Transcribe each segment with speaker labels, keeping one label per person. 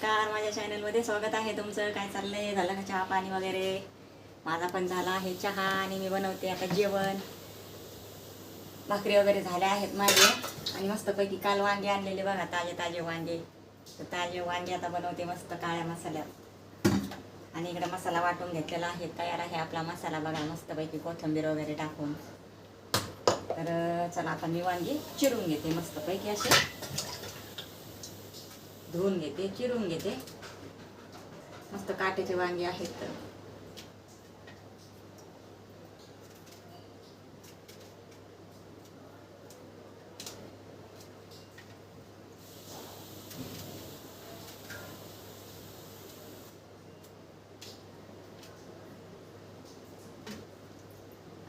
Speaker 1: नमस्कार, माझ्या चॅनलमध्ये स्वागत आहे तुमचं. काय चाललंय? झालं का चहा पाणी वगैरे? माझा पण झाला आहे चहा आणि मी बनवते आता जेवण. भाकरी वगैरे झाल्या आहेत माझे आणि मस्तपैकी काल वांगे आणलेले बघा, ताजे ताजे वांगे. तर ताजे वांगे आता बनवते मस्त काळ्या मसाल्यात. आणि इकडे मसाला वाटून घेतलेला आहे, तयार आहे आपला मसाला बघा, मस्तपैकी कोथिंबीर वगैरे टाकून. तर चला आता मी वांगे चिरून घेते मस्तपैकी, असे धुवून घेते, चिरून घेते. मस्त काट्याचे वांगे आहेत. तर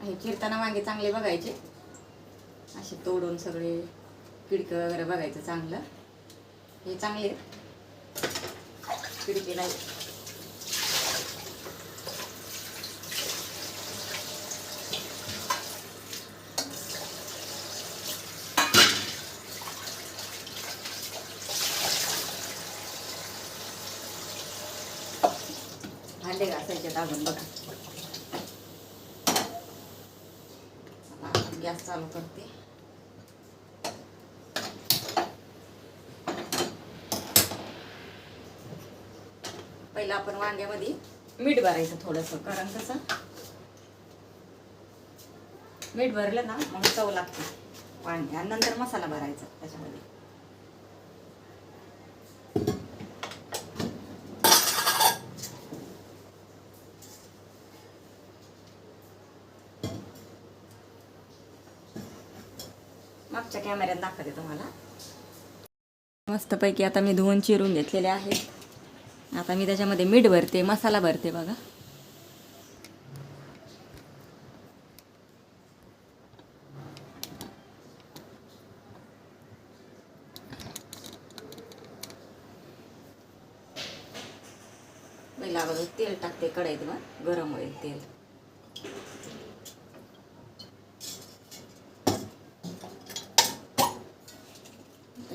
Speaker 1: हे चिरताना वांगे चांगले बघायचे, असे तोडून सगळे किडकं वगैरे बघायचं चांगलं. हे चांगले किडके नाही. भांडे घासायचे अजून बघा. गॅस चालू करते. पहिला आपण वांग्यामध्ये मीठ भरायचं थोडंसं, कारण कसं मीठ भरलं ना मग चव लागते वांग्या. नंतर मसाला भरायचा त्याच्यामध्ये. मागच्या कॅमेऱ्यात दाखवते तुम्हाला. मस्तपैकी आता मी धुवून चिरून घेतलेले आहेत. आता मी त्याच्यामध्ये मीठ भरते, मसाला भरते बघा. पहिला अगोदर तेल टाकते कढईत, मग गरम होईल तेल.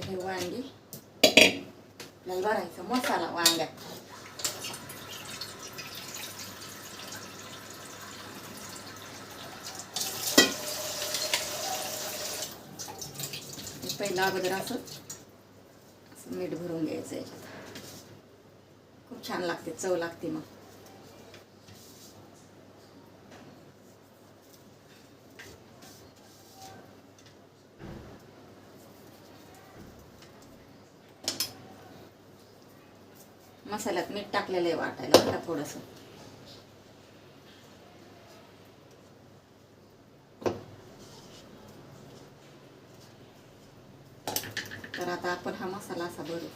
Speaker 1: हे वांगी आपल्याला भरायचं मसाला वांग्यात. पहिला अगोदर असं मीठ भरून घ्यायचं याच्यात. खूप छान लागते, चव लागते. मग मसाल्यात मीठ टाकलेलं आहे वाटायला बघा थोडंसं. तर आता आपण हा मसाला असा भरू.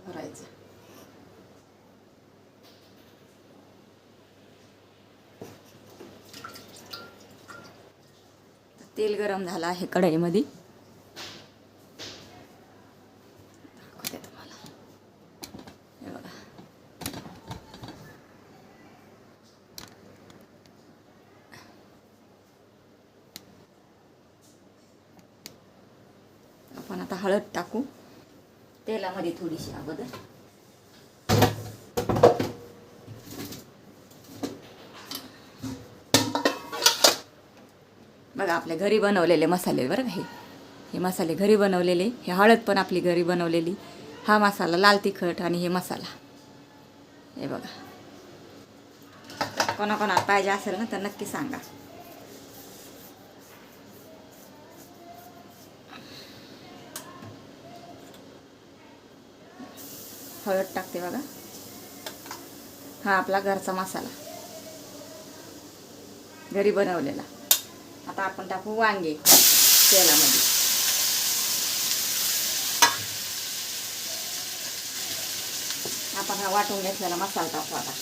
Speaker 1: भरायचं. तेल गरम झालं आहे कढईमध्ये. दाखवते तुम्हाला, हे बघा. आपण आता हळद टाकू तेलामध्ये थोडीशी अगोदर. बघा आपल्या घरी बनवलेले मसाले बरं का. हे मसाले घरी बनवलेले. हे हळद पण आपली घरी बनवलेली. हा मसाला लाल तिखट आणि हे मसाला, हे बघा. कोणाकोणाला पाहिजे असेल ना तर नक्की सांगा. हळद टाकते बघा. हा आपला घरचा मसाला, घरी बनवलेला. आता आपण टाकू वांगे तेलामध्ये. आपण हा वाटून घेतलेला मसाला टाकू आता.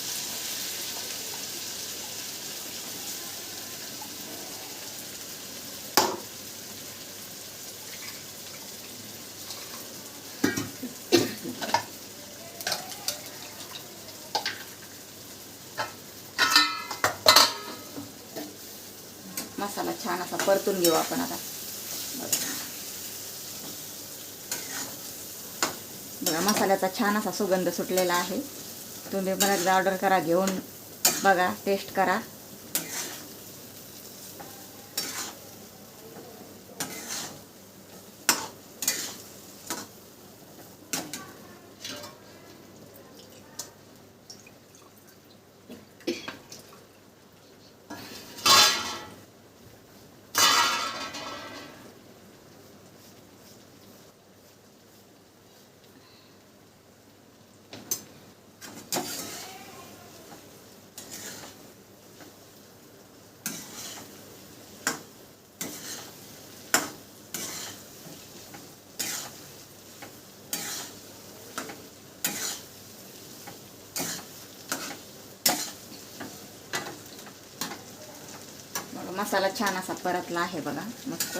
Speaker 1: मसाला छान असा परतून घेऊ आपण आता. बघा मसाल्याचा छान असा सुगंध सुटलेला आहे. तुम्ही पण एकदा ऑर्डर करा, घेऊन बघा, टेस्ट करा. मसाला छान असा परतला आहे बघा, मस्त.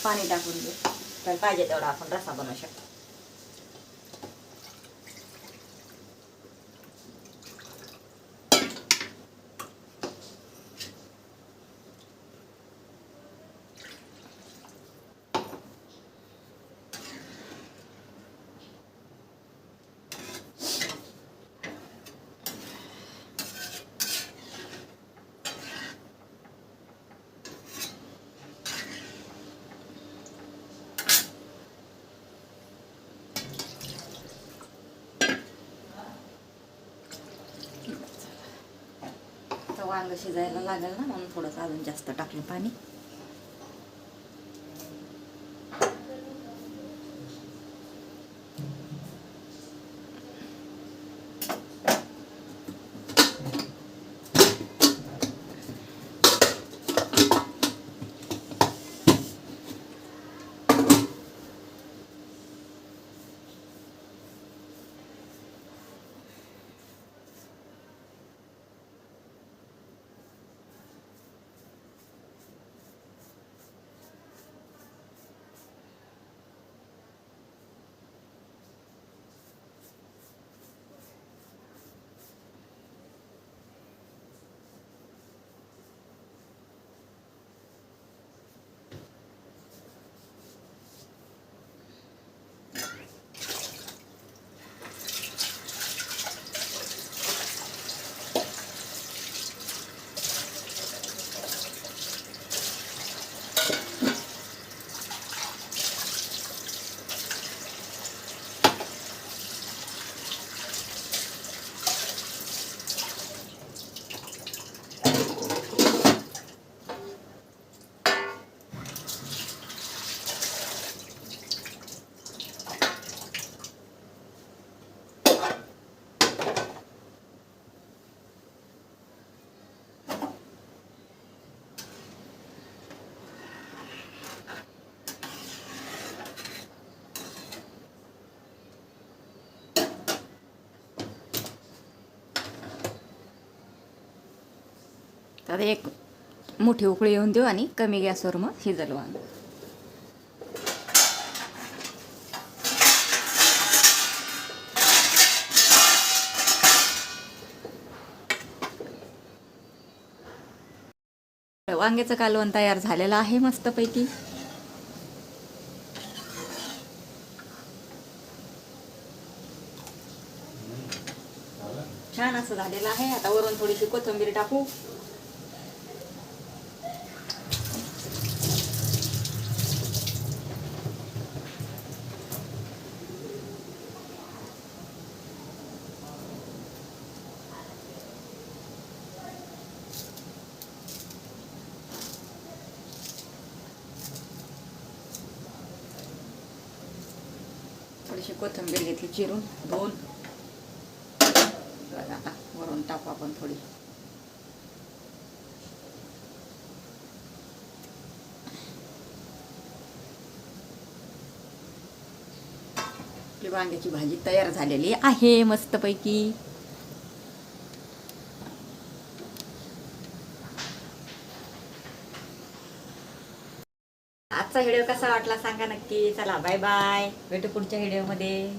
Speaker 1: पाणी टाकून घेऊ, तर पाहिजे तेवढा आपण रस्सा बनवू शकतो. वांग शिजायला लागेल ना, म्हणून थोडंसं अजून जास्त टाकलं पाणी. तर एक मोठी उकळी येऊन देऊ आणि कमी गॅसवर मग शिजल वांग. वांग्याचं कालवण तयार झालेलं आहे मस्तपैकी. छान असं झालेलं आहे. आता वरून थोडीशी कोथिंबीर टाकू. थोडीशी कोथिंबीर घेतली चिरून, दोन. आता वरून टाकू आपण थोडी. आपली वांग्याची भाजी तयार झालेली आहे मस्तपैकी. आजचा व्हिडिओ कसा वाटला सांगा नक्की. चला बाय बाय, भेटू पुढच्या व्हिडिओमध्ये.